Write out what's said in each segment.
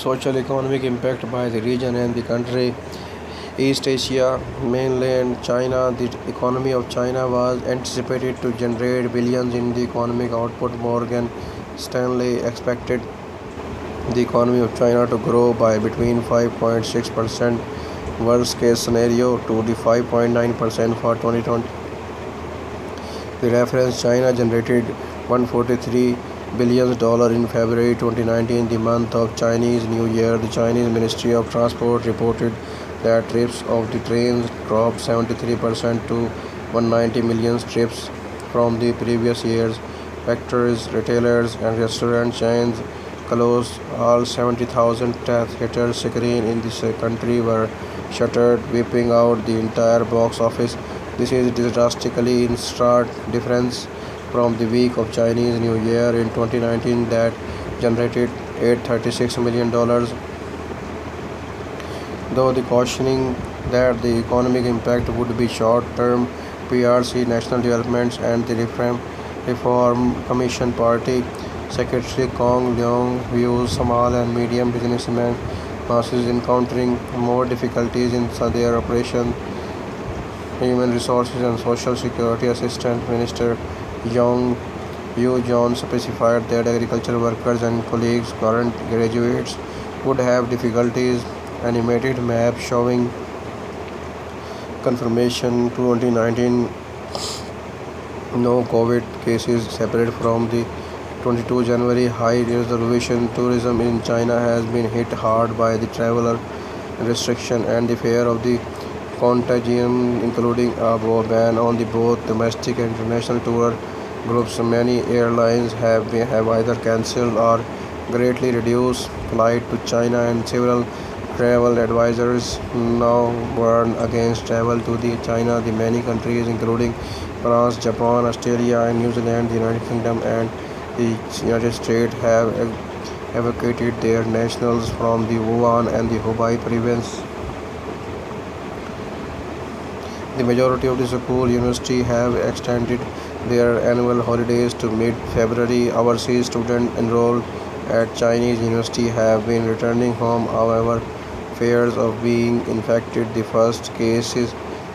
social economic impact by the region and the country. East Asia, mainland China, the economy of China was anticipated to generate billions in the economic output. Morgan Stanley expected the economy of China to grow by between 5.6% worst case scenario to the 5.9% for 2020. The reference China generated $143 billion in February 2019, the month of Chinese New Year. The Chinese Ministry of Transport reported that trips of the trains dropped 73% to 190 million trips from the previous years. Factories, retailers, and restaurant chains closed. All 70,000 theater screens in this country were shuttered, wiping out the entire box office. This is drastically in stark difference from the week of Chinese New Year in 2019 that generated $836 million. Though the cautioning that the economic impact would be short-term, PRC, National Development and the Reform Commission Party Secretary Kong Leong views small and medium businessmen masses encountering more difficulties in their operation. Human Resources and Social Security Assistant Minister Yong Yu John specified that agricultural workers and colleagues, current graduates, would have difficulties. Animated map showing confirmation 2019 no COVID cases separate from the 22 January high resolution. Tourism in China has been hit hard by the traveler restriction and the fear of the contagion, including a ban on the both domestic and international tour groups. Many airlines have either cancelled or greatly reduced flights to China, and several travel advisors now warn against travel to China. The many countries, including France, Japan, Australia, and New Zealand, the United Kingdom, and the United States, have evacuated their nationals from the Wuhan and the Hubei province. The majority of the school university have extended their annual holidays to mid-February. Overseas students enrolled at Chinese university have been returning home. However, fears of being infected. The first cases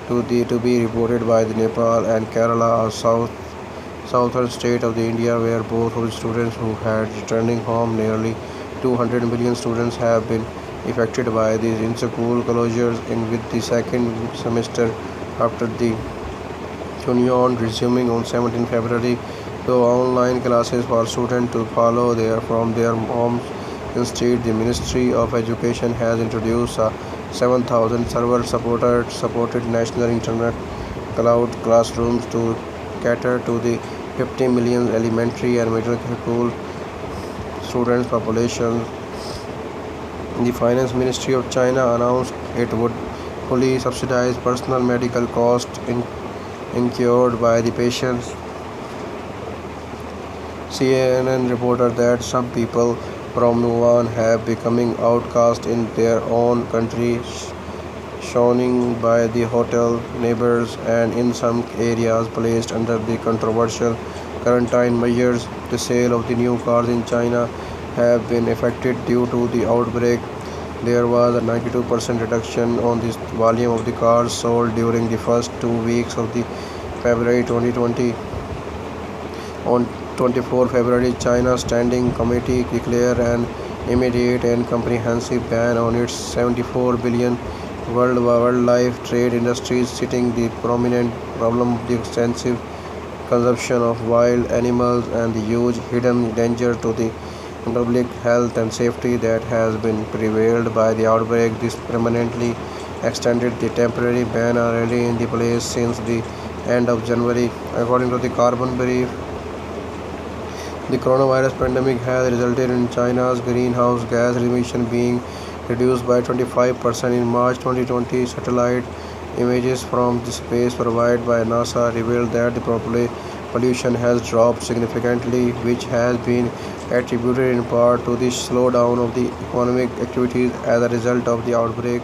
to be reported by the Nepal and Kerala, a southern state of the India, where both of the students who had returning home. Nearly 200 million students have been affected by these in-school closures with the second semester after the Union resuming on 17 February, though online classes for students to follow from their homes. Instead, the Ministry of Education has introduced a 7,000 server supported national internet cloud classrooms to cater to the 50 million elementary and middle school students population. The Finance Ministry of China announced it would fully subsidize personal medical costs incurred by the patients. CNN reported that some people from Wuhan have becoming outcast in their own country, shunned by the hotel neighbors, and in some areas placed under the controversial quarantine measures. The sale of the new cars in China have been affected due to the outbreak. There was a 92% reduction on the volume of the cars sold during the first 2 weeks of the February 2020. On 24 February, China's Standing Committee declared an immediate and comprehensive ban on its $74 billion wildlife trade industries, citing the prominent problem of the extensive consumption of wild animals and the huge hidden danger to the public health and safety that has been prevailed by the outbreak. This permanently extended the temporary ban already in the place since the end of January. According to the Carbon Brief, the coronavirus pandemic has resulted in China's greenhouse gas emission being reduced by 25% in March 2020. Satellite images from the space provided by NASA revealed that the pollution has dropped significantly, which has been attributed in part to the slowdown of the economic activities as a result of the outbreak.